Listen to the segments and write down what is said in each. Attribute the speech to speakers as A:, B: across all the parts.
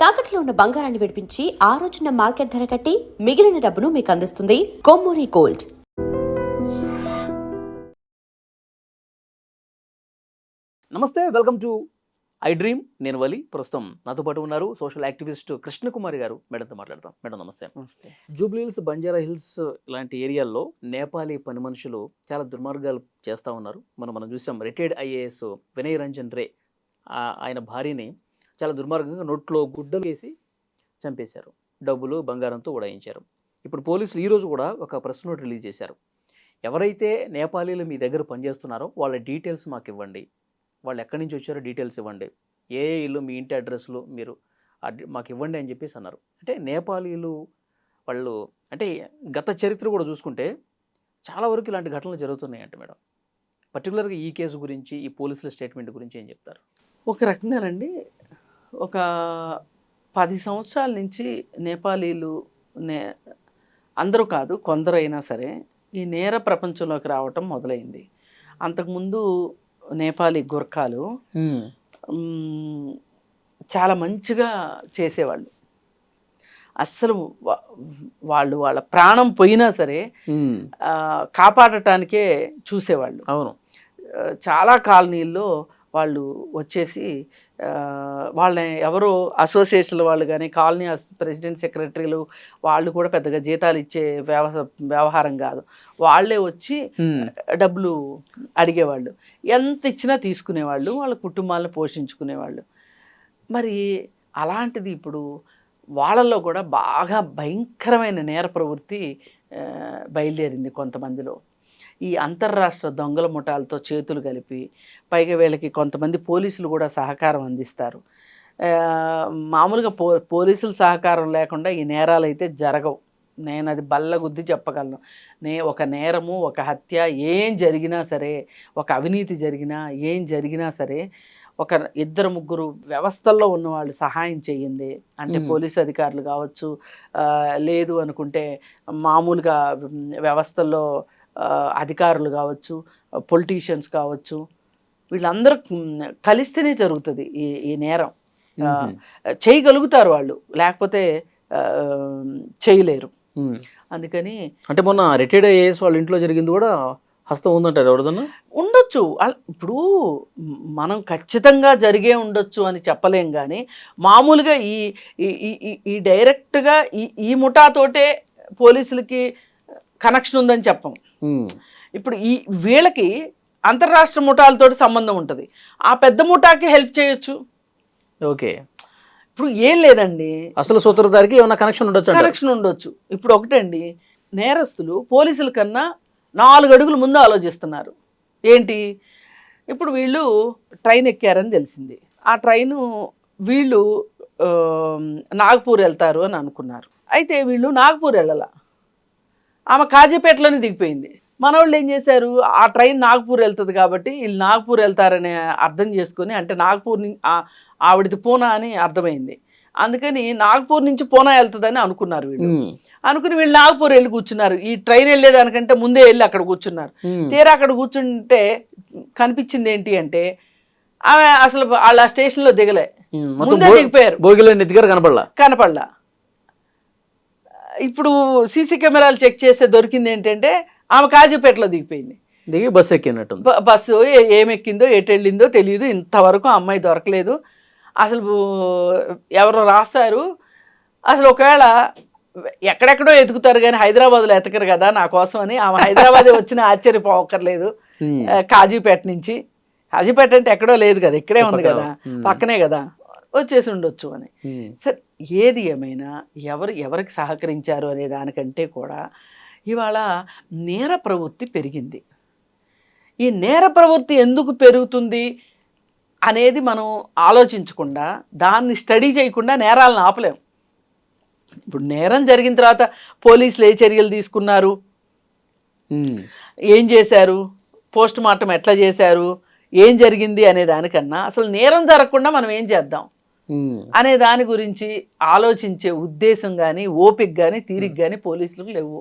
A: తాకట్లో ఉన్న బంగారాన్ని విడిపించి ఆ రోజున మార్కెట్ ధర కట్టి మిగిలిన డబ్బును మీకు అందిస్తుంది కొమ్మూరి గోల్డ్.
B: నమస్తే, వెల్కమ్ టు ఐ డ్రీమ్. నేను వలి. ప్రస్తుతం నాతో పాటు ఉన్నారు సోషల్ యాక్టివిస్ట్ కృష్ణకుమారి గారు. మేడంతో మాట్లాడతాం. మేడం నమస్తే.
C: నమస్తే.
B: జూబ్లీ హిల్స్, బంజారా హిల్స్ ఇలాంటి ఏరియాల్లో నేపాలీ పని మనుషులు చాలా దుర్మార్గాలు చేస్తూ ఉన్నారు. మనం చూసాం. రిటైర్డ్ ఐఏఎస్ వినయ్ రంజన్ రే ఆయన భార్యని చాలా దుర్మార్గంగా నోట్లో గుడ్డలు వేసి చంపేశారు. డబ్బులు బంగారంతో ఉడాయించారు. ఇప్పుడు పోలీసులు ఈరోజు కూడా ఒక ప్రెస్ నోట్ రిలీజ్ చేశారు. ఎవరైతే నేపాలీలు మీ దగ్గర పనిచేస్తున్నారో వాళ్ళ డీటెయిల్స్ మాకు ఇవ్వండి, వాళ్ళు ఎక్కడి నుంచి వచ్చారో డీటెయిల్స్ ఇవ్వండి, ఏ ఇల్లు మీ ఇంటి అడ్రస్లు మీరు మాకు ఇవ్వండి అని చెప్పేసి అన్నారు. అంటే నేపాలీలు వాళ్ళు అంటే గత చరిత్ర కూడా చూసుకుంటే చాలా వరకు ఇలాంటి ఘటనలు జరుగుతున్నాయి అంటే మేడం. పర్టికులర్గా ఈ కేసు గురించి, ఈ పోలీసుల స్టేట్మెంట్ గురించి ఏం చెప్తారు?
C: ఒక రకంగానండి, ఒక 10 సంవత్సరాల నుంచి నేపాలీలు అందరూ కాదు, కొందరైనా సరే ఈ నేర ప్రపంచంలోకి రావటం మొదలైంది. అంతకుముందు నేపాలీ గుర్ఖాలు చాలా మంచిగా చేసేవాళ్ళు. అస్సలు వాళ్ళు వాళ్ళ ప్రాణం పోయినా సరే కాపాడటానికే చూసేవాళ్ళు.
B: అవును.
C: చాలా కాలనీల్లో వాళ్ళు వచ్చేసి వాళ్ళని ఎవరో అసోసియేషన్ల వాళ్ళు కానీ, కాలనీ ప్రెసిడెంట్, సెక్రటరీలు వాళ్ళు కూడా పెద్దగా జీతాలు ఇచ్చే వ్యవహారం కాదు. వాళ్ళే వచ్చి డబ్బులు అడిగేవాళ్ళు. ఎంత ఇచ్చినా తీసుకునేవాళ్ళు, వాళ్ళ కుటుంబాలను పోషించుకునేవాళ్ళు. మరి అలాంటిది ఇప్పుడు వాళ్ళల్లో కూడా బాగా భయంకరమైన నేర ప్రవృత్తి బయలుదేరింది కొంతమందిలో. ఈ అంతర్రాష్ట్ర దొంగల ముఠాలతో చేతులు కలిపి, పైగా వీళ్ళకి కొంతమంది పోలీసులు కూడా సహకారం అందిస్తారు. మామూలుగా పోలీసుల సహకారం లేకుండా ఈ నేరాలు అయితే జరగవు. నేను అది బల్లగుద్ది చెప్పగలను. ఒక నేరము, ఒక హత్య ఏం జరిగినా సరే, ఒక అవినీతి జరిగినా, ఏం జరిగినా సరే, ఒక 2-3 వ్యవస్థల్లో ఉన్నవాళ్ళు సహాయం చేయండి అంటే, పోలీసు అధికారులు కావచ్చు, లేదు అనుకుంటే మామూలుగా వ్యవస్థల్లో అధికారులు కావచ్చు, పొలిటీషియన్స్ కావచ్చు, వీళ్ళందరూ కలిస్తేనే జరుగుతుంది ఈ నేరం. చేయగలుగుతారు వాళ్ళు, లేకపోతే చేయలేరు. అందుకని
B: అంటే మొన్న రిటైర్డ్ ఐఏఎస్ వాళ్ళ ఇంట్లో జరిగింది కూడా హస్తం ఉందంటారు. ఎవరిదన్నా
C: ఉండొచ్చు. ఇప్పుడు మనం ఖచ్చితంగా జరిగే ఉండొచ్చు అని చెప్పలేం, కానీ మామూలుగా ఈ డైరెక్ట్గా ఈ ముఠాతోటే పోలీసులకి కనెక్షన్ ఉందని చెప్పం. ఇప్పుడు వీళ్ళకి అంతర్రాష్ట్ర ముఠాలతో సంబంధం ఉంటుంది. ఆ పెద్ద ముఠాకి హెల్ప్ చేయొచ్చు.
B: ఓకే.
C: ఇప్పుడు ఏం లేదండి,
B: అసలు సూత్రధారికి ఏమైనా కనెక్షన్ ఉండొచ్చు.
C: ఇప్పుడు ఒకటండి, నేరస్తులు పోలీసుల కన్నా 4 అడుగులు ముందు ఆలోచిస్తున్నారు. ఏంటి, ఇప్పుడు వీళ్ళు ట్రైన్ ఎక్కారని తెలిసింది. ఆ ట్రైను వీళ్ళు నాగపూర్ వెళ్తారు అని అనుకున్నారు. అయితే వీళ్ళు నాగపూర్ వెళ్ళాల, ఆమె కాజీపేటలోనే దిగిపోయింది. మనవాళ్ళు ఏం చేశారు, ఆ ట్రైన్ నాగపూర్ వెళ్తుంది కాబట్టి వీళ్ళు నాగపూర్ వెళ్తారని అర్థం చేసుకొని, అంటే నాగపూర్ ఆవిడది పూనా అని అర్థమైంది. అందుకని నాగపూర్ నుంచి పూనా వెళ్తుందని అనుకున్నారు వీళ్ళు. అనుకుని వీళ్ళు నాగపూర్ వెళ్ళి కూర్చున్నారు. ఈ ట్రైన్ వెళ్ళేదానికంటే ముందే వెళ్ళి అక్కడ కూర్చున్నారు. తీరా అక్కడ కూర్చుంటే కనిపించింది ఏంటి అంటే, ఆమె అసలు వాళ్ళ స్టేషన్లో దిగలే, ముందే దిగిపోయారు. కనపడలా. ఇప్పుడు సీసీ కెమెరాలు చెక్ చేస్తే దొరికింది ఏంటంటే, ఆమె కాజీపేటలో దిగిపోయింది.
B: బస్సు ఎక్కినట్టు.
C: బస్సు ఏమెక్కిందో ఎటు వెళ్ళిందో తెలియదు. ఇంతవరకు అమ్మాయి దొరకలేదు. అసలు ఎవరో రాస్తారు. అసలు ఒకవేళ ఎక్కడెక్కడో ఎతుకుతారు కానీ హైదరాబాద్లో ఎతకరు కదా నా కోసం అని, ఆమె హైదరాబాద్ వచ్చిన ఆశ్చర్యపోకర్లేదు. కాజీపేట నుంచి, కాజీపేట అంటే ఎక్కడో లేదు కదా, ఇక్కడే ఉంది కదా, పక్కనే కదా, వచ్చేసి ఉండొచ్చు అని. సరే, ఏది ఏమైనా ఎవరికి సహకరించారు అనే దానికంటే కూడా ఇవాళ నేర ప్రవృత్తి పెరిగింది. ఈ నేర ప్రవృత్తి ఎందుకు పెరుగుతుంది అనేది మనం ఆలోచించకుండా, దాన్ని స్టడీ చేయకుండా నేరాలను ఆపలేం. ఇప్పుడు నేరం జరిగిన తర్వాత పోలీసులు ఏ చర్యలు తీసుకున్నారు, ఏం చేశారు, పోస్ట్ మార్టం ఎట్లా చేశారు, ఏం జరిగింది అనే దానికన్నా అసలు నేరం జరగకుండా మనం ఏం చేద్దాం అనే దాని గురించి ఆలోచించే ఉద్దేశం కానీ, ఓపిక కానీ, తీరిక కానీ పోలీసులకు లేవు.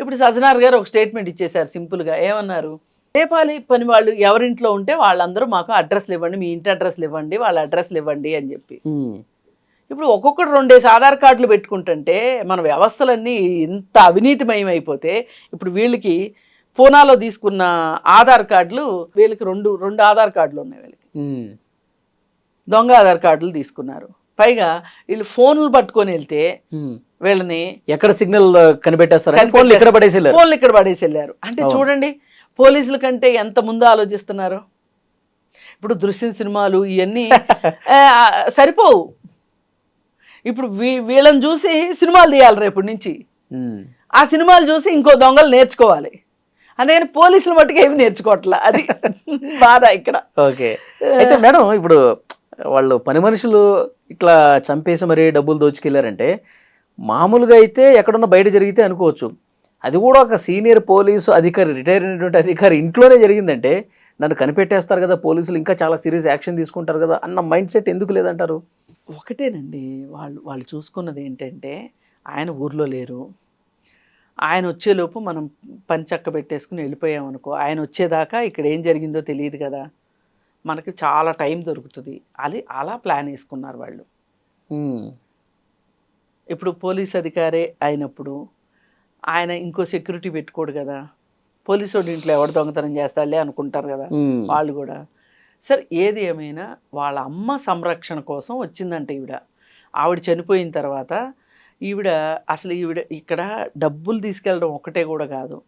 C: ఇప్పుడు సజ్జనార్ గారు ఒక స్టేట్మెంట్ ఇచ్చేశారు సింపుల్గా. ఏమన్నారు, నేపాలీ పని వాళ్ళు ఎవరింట్లో ఉంటే వాళ్ళందరూ మాకు అడ్రస్లు ఇవ్వండి, మీ ఇంటి అడ్రస్లు ఇవ్వండి, వాళ్ళ అడ్రస్లు ఇవ్వండి అని చెప్పి. ఇప్పుడు ఒక్కొక్కటి 2 ఆధార్ కార్డులు పెట్టుకుంటుంటే మన వ్యవస్థలన్నీ ఇంత అవినీతిమయం అయిపోతే ఇప్పుడు వీళ్ళకి పూనాలో తీసుకున్న ఆధార్ కార్డులు వీళ్ళకి రెండు ఆధార్ కార్డులు ఉన్నాయి. వీళ్ళకి దొంగ ఆధార్ కార్డులు తీసుకున్నారు. పైగా వీళ్ళు ఫోన్లు పట్టుకొని వెళ్తే వీళ్ళని
B: ఎక్కడ సిగ్నల్ కనిపెట్టేస్తారు, ఫోన్లు ఇక్కడ
C: పడేసి వెళ్ళారు. అంటే చూడండి పోలీసుల కంటే ఎంత ముందు ఆలోచిస్తున్నారు. ఇప్పుడు దృశ్యం సినిమాలు ఇవన్నీ సరిపోవు. ఇప్పుడు వీళ్ళని చూసి సినిమాలు తీయాలి రేపటి నుంచి. ఆ సినిమాలు చూసి ఇంకో దొంగలు నేర్చుకోవాలి. అందుకని పోలీసులు మట్టుకు ఏమి నేర్చుకోవట్లా. అది బాధ ఇక్కడ.
B: ఓకే, అయితే మేడం ఇప్పుడు వాళ్ళు పని మనుషులు ఇట్లా చంపేసి మరి డబ్బులు దోచుకెళ్ళారంటే మామూలుగా అయితే ఎక్కడున్నా బయట జరిగితే అనుకోవచ్చు. అది కూడా ఒక సీనియర్ పోలీసు అధికారి, రిటైర్ అయినటువంటి అధికారి ఇంట్లోనే జరిగిందంటే నన్ను కనిపెట్టేస్తారు కదా పోలీసులు, ఇంకా చాలా సీరియస్ యాక్షన్ తీసుకుంటారు కదా అన్న మైండ్ సెట్ ఎందుకు లేదంటారు?
C: ఒకటేనండి, వాళ్ళు చూసుకున్నది ఏంటంటే ఆయన ఊర్లో లేరు. ఆయన వచ్చేలోపు మనం పని చక్క పెట్టేసుకుని వెళ్ళిపోయామనుకో, ఆయన వచ్చేదాకా ఇక్కడ ఏం జరిగిందో తెలియదు కదా, మనకి చాలా టైం దొరుకుతుంది. అలా ప్లాన్ వేసుకున్నారు వాళ్ళు. ఇప్పుడు పోలీస్ అధికారే అయినప్పుడు ఆయన ఇంకో సెక్యూరిటీ పెట్టుకోడు కదా, పోలీసు వాడి ఇంట్లో ఎవరు దొంగతనం చేస్తాడులే అనుకుంటారు కదా వాళ్ళు కూడా. సరే ఏది ఏమైనా వాళ్ళ అమ్మ సంరక్షణ కోసం వచ్చిందంటే ఆవిడ చనిపోయిన తర్వాత ఈవిడ ఇక్కడ డబ్బులు తీసుకెళ్ళడం ఒకటే కూడా కాదు,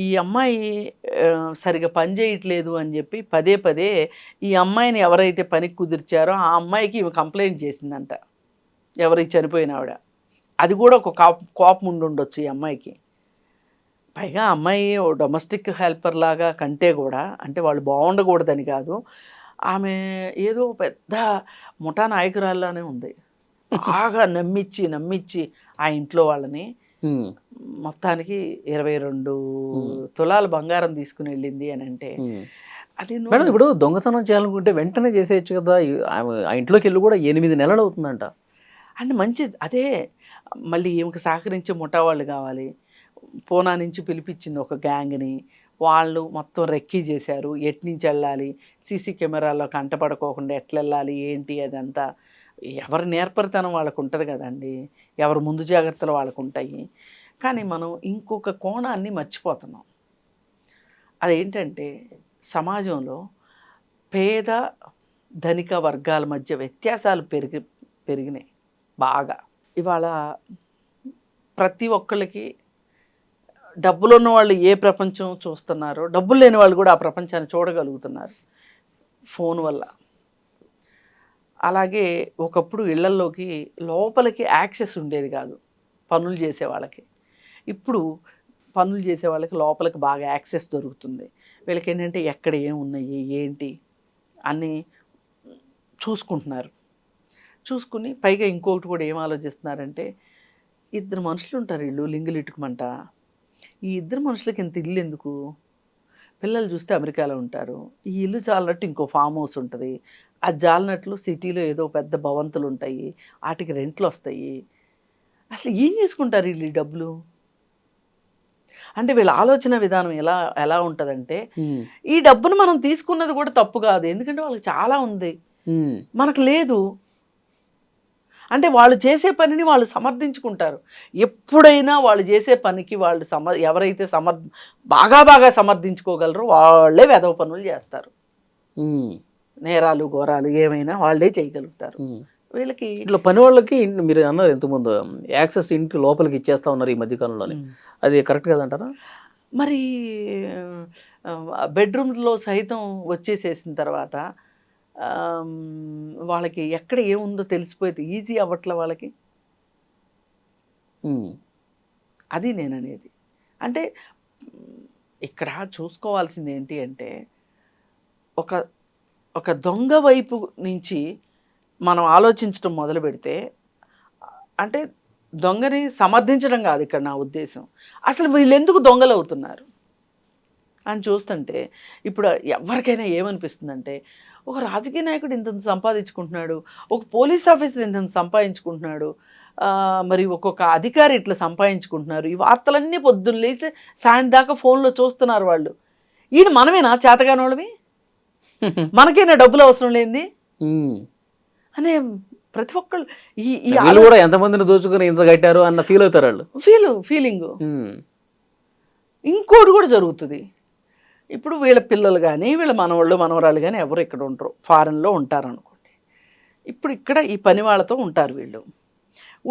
C: ఈ అమ్మాయి సరిగా పని చేయట్లేదు అని చెప్పి పదే పదే ఈ అమ్మాయిని ఎవరైతే పనికి కుదిర్చారో ఆ అమ్మాయికి ఈమె కంప్లైంట్ చేసిందంట, ఎవరికి చనిపోయిన ఆవిడ. అది కూడా ఒక కోపం ఉండొచ్చు ఈ అమ్మాయికి. పైగా అమ్మాయి డొమెస్టిక్ హెల్పర్ లాగా కంటే కూడా, అంటే వాళ్ళు బాగుండకూడదని కాదు, ఆమె ఏదో పెద్ద ముఠా నాయకురాల్లానే ఉంది. బాగా నమ్మిచ్చి ఆ ఇంట్లో వాళ్ళని మొత్తానికి 22 తులాల బంగారం తీసుకుని వెళ్ళింది అని అంటే అది
B: మేడం ఇప్పుడు దొంగతనం చేయాలనుకుంటే వెంటనే చేసేయచ్చు కదా, ఆ ఇంట్లోకి వెళ్ళి కూడా 8 నెలలు అవుతుందంట.
C: అంటే మంచిది అదే. మళ్ళీ ఈమెకు సహకరించే ముఠా వాళ్ళు కావాలి. పూనా నుంచి పిలిపించింది ఒక గ్యాంగ్ని, వాళ్ళు మొత్తం రెక్కీ చేశారు. ఎట్నుంచి వెళ్ళాలి, సీసీ కెమెరాల్లో కంటపడుకోకుండా ఎట్లా వెళ్ళాలి ఏంటి అదంతా. ఎవరి నేర్పరితనం వాళ్ళకు ఉంటుంది కదండి, ఎవరు ముందు జాగ్రత్తలు వాళ్ళకు ఉంటాయి. కానీ మనం ఇంకొక కోణాన్ని మర్చిపోతున్నాం. అదేంటంటే సమాజంలో పేద ధనిక వర్గాల మధ్య వ్యత్యాసాలు పెరిగినాయి బాగా. ఇవాళ ప్రతి ఒక్కళ్ళకి డబ్బులు ఉన్న వాళ్ళు ఏ ప్రపంచం చూస్తున్నారో, డబ్బులు లేని వాళ్ళు కూడా ఆ ప్రపంచాన్ని చూడగలుగుతున్నారు ఫోన్ వల్ల. అలాగే ఒకప్పుడు ఇళ్లల్లోకి లోపలికి యాక్సెస్ ఉండేది కాదు పనులు చేసే వాళ్ళకి. ఇప్పుడు పనులు చేసే వాళ్ళకి లోపలికి బాగా యాక్సెస్ దొరుకుతుంది. వీళ్ళకి ఏంటంటే ఎక్కడ ఏమున్నాయి ఏంటి అన్నీ చూసుకుంటున్నారు. చూసుకుని పైగా ఇంకొకటి కూడా ఏం ఆలోచిస్తున్నారంటే, 2 మనుషులు ఉంటారు ఇల్లు లింగులు ఇటుకమంట, ఈ 2 మనుషులకి ఇంత ఇల్లు ఎందుకు, పిల్లలు చూస్తే అమెరికాలో ఉంటారు, ఈ ఇల్లు చాలినట్టు ఇంకో ఫామ్ హౌస్ ఉంటుంది, అది జాలినట్లు సిటీలో ఏదో పెద్ద భవంతులు ఉంటాయి, వాటికి రెంట్లు వస్తాయి. అసలు ఏం చేసుకుంటారు వీళ్ళు ఈ డబ్బులు? అంటే వీళ్ళ ఆలోచన విధానం ఎలా ఉంటుందంటే, ఈ డబ్బును మనం తీసుకున్నది కూడా తప్పు కాదు, ఎందుకంటే వాళ్ళకి చాలా ఉంది, మనకు లేదు. అంటే వాళ్ళు చేసే పనిని వాళ్ళు సమర్థించుకుంటారు. ఎప్పుడైనా వాళ్ళు చేసే పనికి వాళ్ళు ఎవరైతే బాగా సమర్థించుకోగలరో వాళ్ళే వెధవ పనులు చేస్తారు. నేరాలు ఘోరాలు ఏమైనా వాళ్ళే చేయగలుగుతారు. వీళ్ళకి
B: ఇట్లా పని వాళ్ళకి మీరు అన్నారు ఇంతకుముందు యాక్సెస్ ఇంటి లోపలికి ఇచ్చేస్తా ఉన్నారు ఈ మధ్యకాలంలోనే, అది కరెక్ట్ కదంటారా?
C: మరి బెడ్రూమ్లో సైతం వచ్చేసేసిన తర్వాత వాళ్ళకి ఎక్కడ ఏముందో తెలిసిపోతే ఈజీ అవ్వట్ల వాళ్ళకి. అది నేను అనేది. అంటే ఇక్కడ చూసుకోవాల్సింది ఏంటి అంటే, ఒక దొంగ వైపు నుంచి మనం ఆలోచించడం మొదలు పెడితే, అంటే దొంగని సమర్థించడం కాదు ఇక్కడ నా ఉద్దేశం, అసలు వీళ్ళు ఎందుకు దొంగలు అవుతున్నారు అని చూస్తుంటే ఇప్పుడు ఎవరికైనా ఏమనిపిస్తుందంటే, ఒక రాజకీయ నాయకుడు ఇంత సంపాదించుకుంటున్నాడు, ఒక పోలీస్ ఆఫీసర్ ఇంత సంపాదించుకుంటున్నాడు, మరి ఒక్కొక్క అధికారి ఇట్లా సంపాదించుకుంటున్నారు, ఈ వార్తలన్నీ పొద్దున్న లేసి సాయంత్రం దాకా ఫోన్లో చూస్తున్నారు వాళ్ళు. ఈయన మనమేనా చేతగాని వాళ్ళవి, మనకైనా డబ్బులు అవసరం లేనిది అనే ప్రతి ఒక్కళ్ళు ఈ ఈ
B: వీళ్ళు కూడా ఎంతమందిని దోచుకుని ఇంత కట్టారు అన్న ఫీల్ అవుతారు వాళ్ళు.
C: ఫీలింగ్ ఇంకోటి కూడా జరుగుతుంది. ఇప్పుడు వీళ్ళ పిల్లలు కానీ వీళ్ళ మనవాళ్ళు మనవరాలు కానీ ఎవరు ఇక్కడ ఉంటారు, ఫారెన్లో ఉంటారనుకోండి. ఇప్పుడు ఇక్కడ ఈ పని వాళ్ళతో ఉంటారు. వీళ్ళు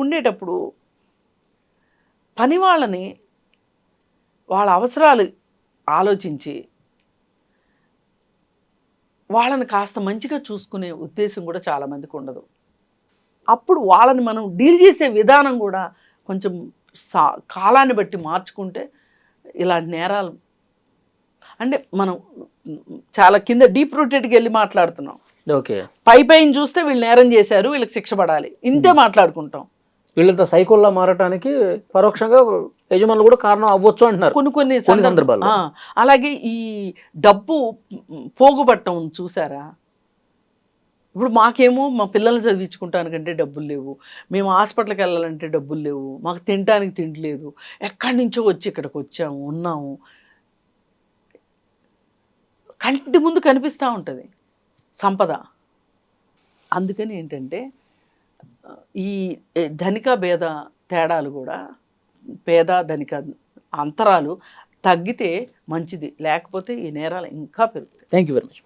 C: ఉండేటప్పుడు పని వాళ్ళని వాళ్ళ అవసరాలు ఆలోచించి వాళ్ళని కాస్త మంచిగా చూసుకునే ఉద్దేశం కూడా చాలామందికి ఉండదు. అప్పుడు వాళ్ళని మనం డీల్ చేసే విధానం కూడా కొంచెం కాలాన్ని బట్టి మార్చుకుంటే ఇలాంటి నేరాలు అంటే మనం చాలా కింద డీప్ రూటెడ్కి వెళ్ళి మాట్లాడుతున్నాం.
B: ఓకే,
C: పైన చూస్తే వీళ్ళు నేరం చేశారు, వీళ్ళకి శిక్ష పడాలి, ఇంతే మాట్లాడుకుంటాం.
B: వీళ్ళతో సైకోల్లా మారటానికి పరోక్షంగా యజమానులు కూడా కారణం అవ్వచ్చు అంటున్నారు
C: కొన్ని
B: సందర్భాల్లో.
C: అలాగే ఈ డబ్బు పోగుపట్టం చూసారా? ఇప్పుడు మాకేమో మా పిల్లల్ని చదివించుకుంటానికంటే డబ్బులు లేవు, మేము హాస్పిటల్కి వెళ్ళాలంటే డబ్బులు లేవు, మాకు తినడానికి తిండి లేదు, ఎక్కడి నుంచో వచ్చి ఇక్కడికి వచ్చాము, ఉన్నాము. కంటి ముందు కనిపిస్తూ ఉంటుంది సంపద. అందుకని ఏంటంటే ఈ ధనిక భేద తేడాలు కూడా, పేద ధనిక అంతరాలు తగ్గితే మంచిది, లేకపోతే ఈ నేరాలు ఇంకా పెరుగుతాయి.
B: Thank you very much.